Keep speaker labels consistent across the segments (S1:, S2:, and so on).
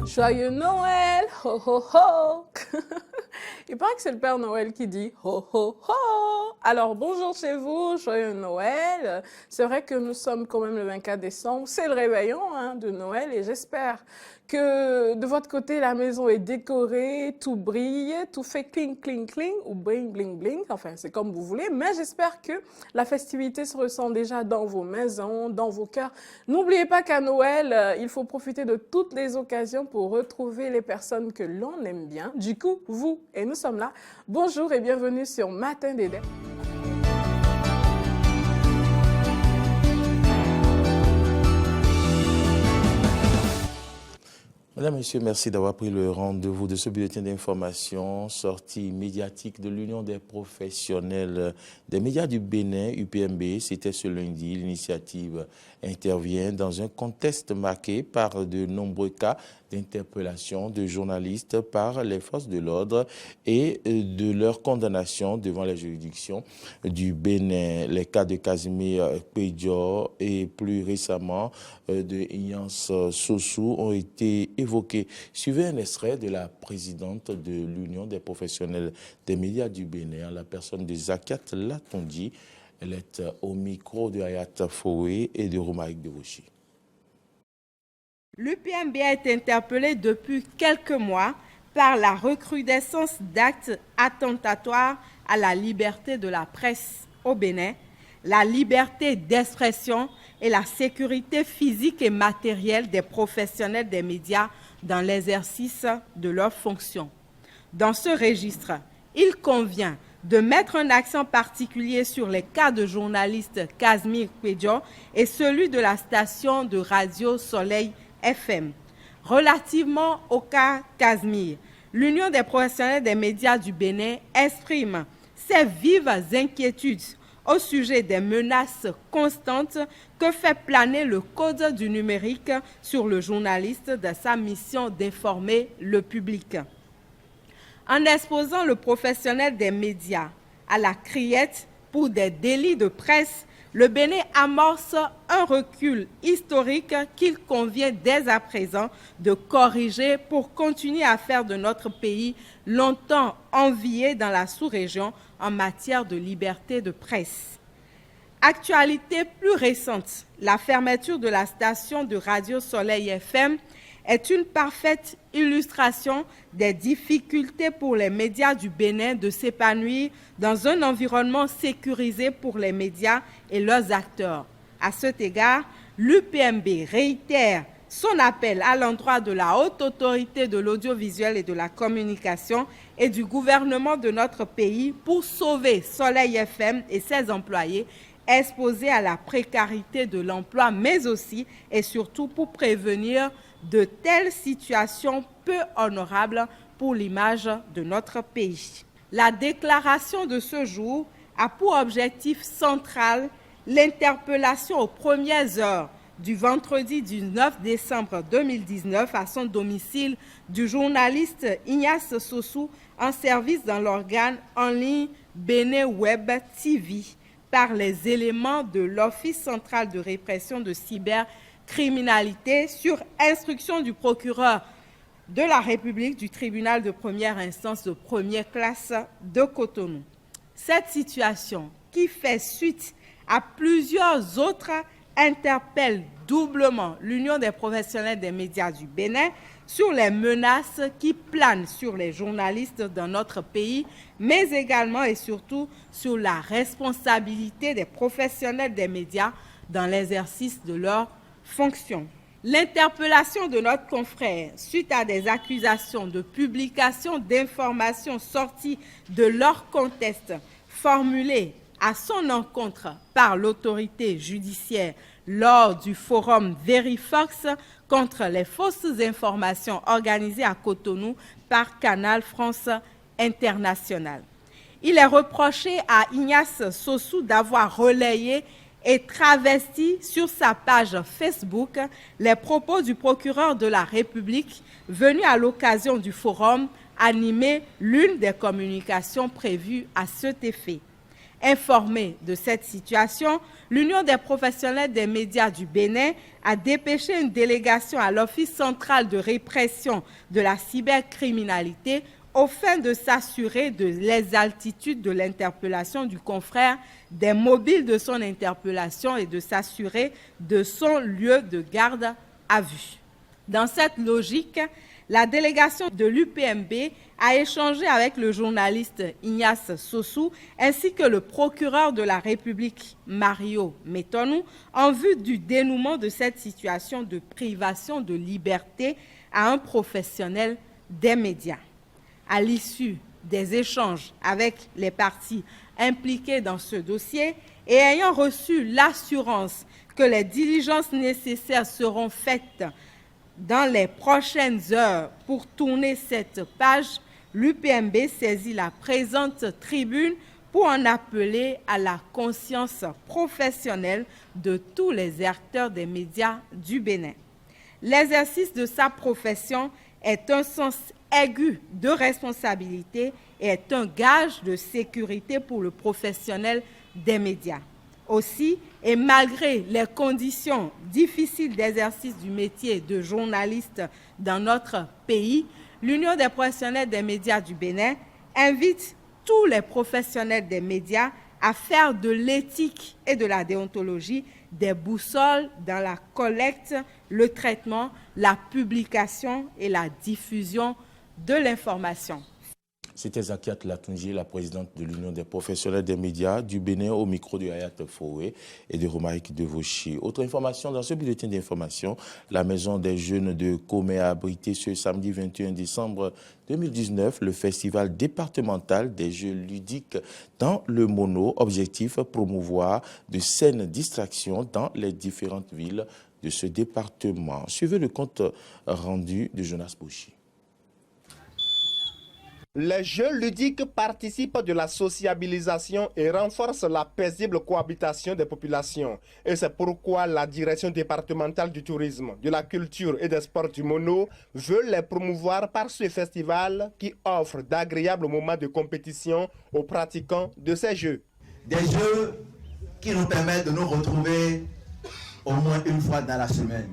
S1: Joyeux Noël, ho ho ho. Il paraît que c'est le Père Noël qui dit ho ho ho. Alors bonjour chez vous, joyeux Noël. C'est vrai que nous sommes quand même le 24 décembre, c'est le réveillon de Noël et j'espère que de votre côté la maison est décorée, tout brille, tout fait cling cling cling ou bling bling bling, enfin c'est comme vous voulez, mais j'espère que la festivité se ressent déjà dans vos maisons, dans vos cœurs. N'oubliez pas qu'à Noël, il faut profiter de toutes les occasions pour retrouver les personnes que l'on aime bien. Du coup, vous et nous sommes là. Bonjour et bienvenue sur Matin d'Éden.
S2: Mesdames, Messieurs, merci d'avoir pris le rendez-vous de ce bulletin d'information, sortie médiatique de l'Union des professionnels des médias du Bénin, UPMB. C'était ce lundi. L'initiative intervient dans un contexte marqué par de nombreux cas d'interpellation de journalistes par les forces de l'ordre et de leur condamnation devant les juridictions du Bénin. Les cas de Casimir Pédior et plus récemment de Ignace Sossou ont été évoqués. Suivez un extrait de la présidente de l'Union des professionnels des médias du Bénin, la personne de Zakiat Latondi. Elle est au micro de Hayat Foué et de Romaïk Devoshi.
S3: L'UPMB est interpellé depuis quelques mois par la recrudescence d'actes attentatoires à la liberté de la presse au Bénin, la liberté d'expression et la sécurité physique et matérielle des professionnels des médias dans l'exercice de leurs fonctions. Dans ce registre, il convient de mettre un accent particulier sur les cas de journaliste Casimir Pédior et celui de la station de radio Soleil FM. Relativement au cas Casimir, l'Union des professionnels des médias du Bénin exprime ses vives inquiétudes au sujet des menaces constantes que fait planer le Code du numérique sur le journaliste de sa mission d'informer le public. En exposant le professionnel des médias à la criette pour des délits de presse, le Bénin amorce un recul historique qu'il convient dès à présent de corriger pour continuer à faire de notre pays longtemps envié dans la sous-région en matière de liberté de presse. Actualité plus récente, la fermeture de la station de radio Soleil FM est une parfaite illustration des difficultés pour les médias du Bénin de s'épanouir dans un environnement sécurisé pour les médias et leurs acteurs. À cet égard, l'UPMB réitère son appel à l'endroit de la haute autorité de l'audiovisuel et de la communication et du gouvernement de notre pays pour sauver Soleil FM et ses employés exposés à la précarité de l'emploi, mais aussi et surtout pour prévenir de telles situations peu honorables pour l'image de notre pays. La déclaration de ce jour a pour objectif central l'interpellation aux premières heures du vendredi 19 décembre 2019 à son domicile du journaliste Ignace Sossou en service dans l'organe en ligne Bénin Web TV par les éléments de l'Office central de répression de cybercriminalité sur instruction du procureur de la République du tribunal de première instance de première classe de Cotonou. Cette situation, qui fait suite à plusieurs autres, interpelle doublement l'Union des professionnels des médias du Bénin sur les menaces qui planent sur les journalistes dans notre pays, mais également et surtout sur la responsabilité des professionnels des médias dans l'exercice de leurs fonctions. L'interpellation de notre confrère suite à des accusations de publication d'informations sorties de leur contexte formulées à son encontre par l'autorité judiciaire lors du forum Verifox contre les fausses informations organisé à Cotonou par Canal France internationale. Il est reproché à Ignace Sossou d'avoir relayé et travesti sur sa page Facebook les propos du procureur de la République venu à l'occasion du forum animer l'une des communications prévues à cet effet. Informé de cette situation, l'Union des professionnels des médias du Bénin a dépêché une délégation à l'Office central de répression de la cybercriminalité aux fins de s'assurer de l'exactitude de l'interpellation du confrère, des mobiles de son interpellation et de s'assurer de son lieu de garde à vue. Dans cette logique, la délégation de l'UPMB a échangé avec le journaliste Ignace Sossou ainsi que le procureur de la République, Mario Metonou, en vue du dénouement de cette situation de privation de liberté à un professionnel des médias. À l'issue des échanges avec les parties impliquées dans ce dossier et ayant reçu l'assurance que les diligences nécessaires seront faites dans les prochaines heures pour tourner cette page, l'UPMB saisit la présente tribune pour en appeler à la conscience professionnelle de tous les acteurs des médias du Bénin. L'exercice de sa profession est un sens aigu de responsabilité et est un gage de sécurité pour le professionnel des médias. Aussi, et malgré les conditions difficiles d'exercice du métier de journaliste dans notre pays, l'Union des professionnels des médias du Bénin invite tous les professionnels des médias à faire de l'éthique et de la déontologie des boussoles dans la collecte, le traitement, la publication et la diffusion de l'information.
S2: C'était Zakiat Latunji, la présidente de l'Union des professionnels des médias du Bénin, au micro de Hayat Foué et de Romaric Devauchy. Autre information, dans ce bulletin d'information, la Maison des Jeunes de Comé a abrité ce samedi 21 décembre 2019 le festival départemental des jeux ludiques dans le Mono. Objectif, promouvoir de saines distractions dans les différentes villes de ce département. Suivez le compte rendu de Jonas Bouchi.
S4: Les jeux ludiques participent de la sociabilisation et renforcent la paisible cohabitation des populations. Et c'est pourquoi la direction départementale du tourisme, de la culture et des sports du Mono veut les promouvoir par ce festival qui offre d'agréables moments de compétition aux pratiquants de ces jeux.
S5: Des jeux qui nous permettent de nous retrouver au moins une fois dans la semaine.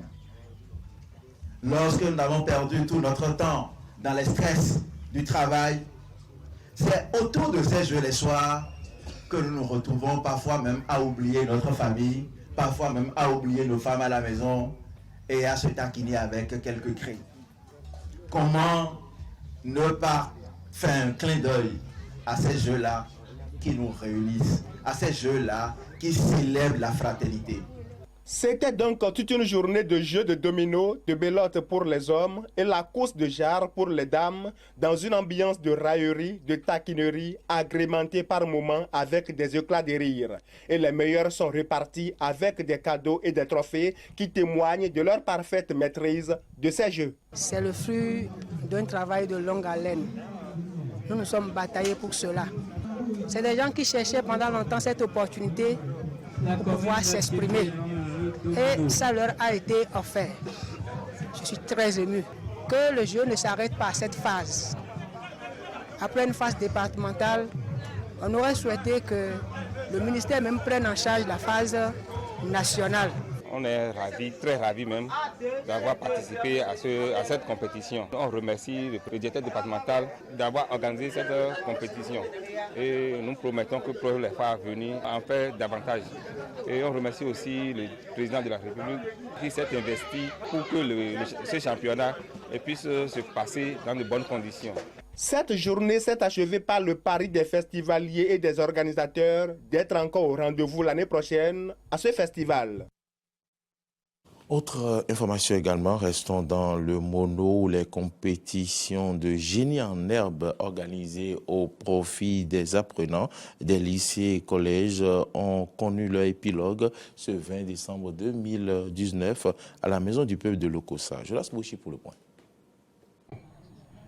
S5: Lorsque nous avons perdu tout notre temps dans les stress du travail, c'est autour de ces jeux les soirs que nous nous retrouvons, parfois même à oublier notre famille, parfois même à oublier nos femmes à la maison et à se taquiner avec quelques cris. Comment ne pas faire un clin d'œil à ces jeux-là qui nous réunissent, à ces jeux-là qui célèbrent la fraternité?
S4: C'était donc toute une journée de jeux de dominos, de belote pour les hommes et la course de jarre pour les dames dans une ambiance de raillerie, de taquinerie agrémentée par moments avec des éclats de rire. Et les meilleurs sont répartis avec des cadeaux et des trophées qui témoignent de leur parfaite maîtrise de ces jeux.
S6: C'est le fruit d'un travail de longue haleine. Nous nous sommes bataillés pour cela. C'est des gens qui cherchaient pendant longtemps cette opportunité pour pouvoir s'exprimer. Et ça leur a été offert. Je suis très ému que le jeu ne s'arrête pas à cette phase. Après une phase départementale, on aurait souhaité que le ministère même prenne en charge la phase nationale.
S7: On est ravis, très ravis même, d'avoir participé à cette compétition. On remercie le directeur départemental d'avoir organisé cette compétition. Et nous promettons que pour les faire venir en faire davantage. Et on remercie aussi le président de la République qui s'est investi pour que ce championnat puisse se passer dans de bonnes conditions.
S4: Cette journée s'est achevée par le pari des festivaliers et des organisateurs d'être encore au rendez-vous l'année prochaine à ce festival.
S2: Autre information également, restons dans le Mono où les compétitions de génie en herbe organisées au profit des apprenants des lycées et collèges ont connu leur épilogue ce 20 décembre 2019 à la Maison du Peuple de Lokossa. Je laisse Bouchi pour le point.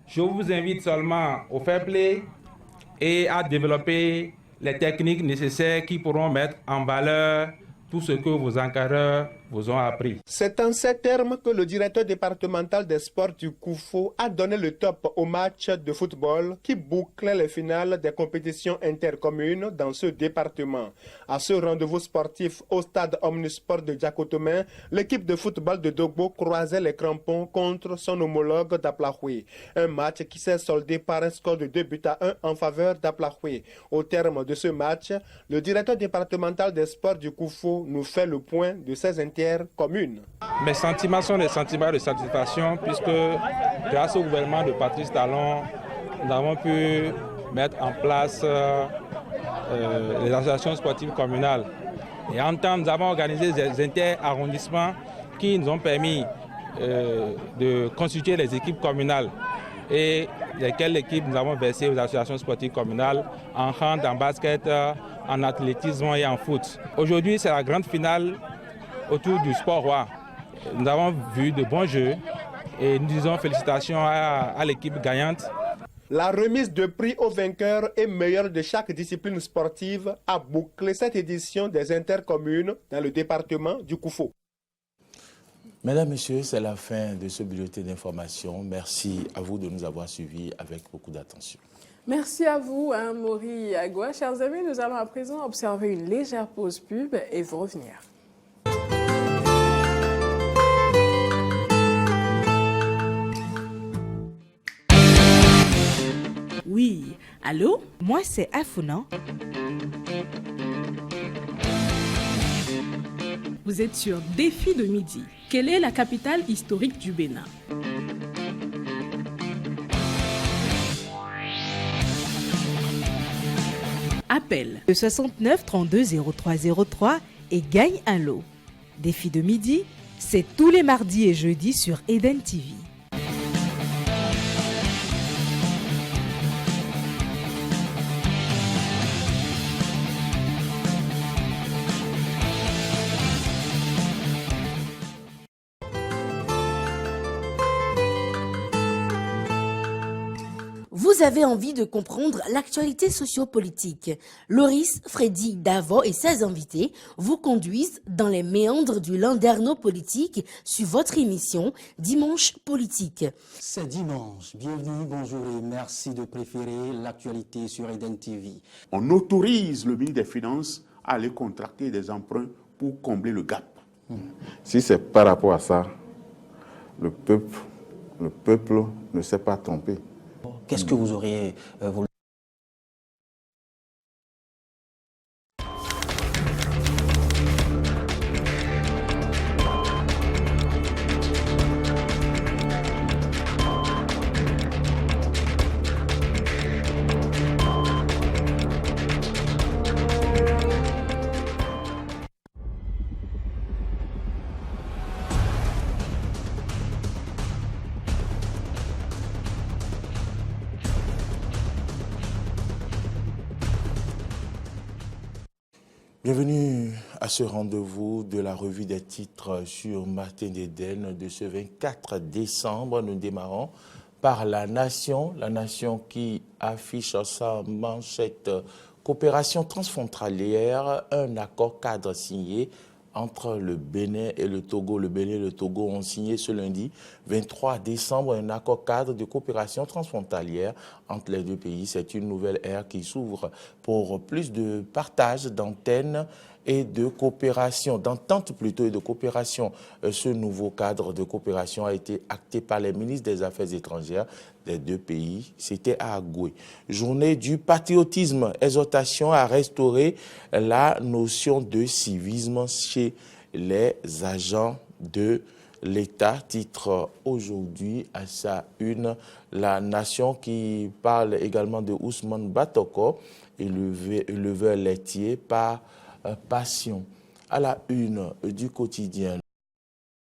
S8: Je vous invite seulement au fair play et à développer les techniques nécessaires qui pourront mettre en valeur tout ce que vos encadreurs vous ont appris.
S4: C'est en ces termes que le directeur départemental des sports du Koufo a donné le top au match de football qui bouclait les finales des compétitions intercommunes dans ce département. À ce rendez-vous sportif au stade Omnisport de Diakotomé, l'équipe de football de Dogbo croisait les crampons contre son homologue d'Aplahoui. Un match qui s'est soldé par un score de 2-1 en faveur d'Aplahoui. Au terme de ce match, le directeur départemental des sports du Koufo nous fait le point de ces intercommunes.
S8: Mes sentiments sont des sentiments de satisfaction puisque grâce au gouvernement de Patrice Talon, nous avons pu mettre en place les associations sportives communales. Et en temps, nous avons organisé des inter-arrondissements qui nous ont permis de constituer les équipes communales et lesquelles équipes nous avons versées aux associations sportives communales en hand, en basket, en athlétisme et en foot. Aujourd'hui, c'est la grande finale autour du sport roi. Nous avons vu de bons jeux et nous disons félicitations à l'équipe gagnante.
S4: La remise de prix aux vainqueurs et meilleurs de chaque discipline sportive a bouclé cette édition des intercommunes dans le département du Koufo.
S2: Mesdames, Messieurs, c'est la fin de ce bulletin d'information. Merci à vous de nous avoir suivis avec beaucoup d'attention.
S1: Merci à vous, Maury Agua. Chers amis, nous allons à présent observer une légère pause pub et vous revenir.
S9: Oui, allô? Moi, c'est Afounan. Vous êtes sur Défi de Midi. Quelle est la capitale historique du Bénin? Appelle le 69 32 03 03 et gagne un lot. Défi de Midi, c'est tous les mardis et jeudis sur Eden TV.
S10: Vous avez envie de comprendre l'actualité sociopolitique. Loris, Freddy, Davo et ses invités vous conduisent dans les méandres du landerneau politique sur votre émission Dimanche Politique.
S11: C'est dimanche. Bienvenue, bonjour et merci de préférer l'actualité sur Eden TV.
S12: On autorise le ministre des Finances à aller contracter des emprunts pour combler le gap. Si c'est par rapport à ça, le peuple ne s'est pas trompé.
S11: Qu'est-ce que vous auriez voulu?
S2: Bienvenue à ce rendez-vous de la revue des titres sur Matin d'Éden de ce 24 décembre. Nous démarrons par La Nation qui affiche sa manchette coopération transfrontalière, un accord cadre signé entre le Bénin et le Togo. Le Bénin et le Togo ont signé ce lundi 23 décembre un accord cadre de coopération transfrontalière entre les deux pays. C'est une nouvelle ère qui s'ouvre pour plus de partage d'antennes et de coopération, d'entente plutôt et de coopération. Ce nouveau cadre de coopération a été acté par les ministres des Affaires étrangères des deux pays. C'était à Agoué. Journée du patriotisme, exhortation à restaurer la notion de civisme chez les agents de l'État. Titre aujourd'hui à sa une, La Nation qui parle également de Ousmane Batoko, éleveur laitier par passion. À la une du quotidien,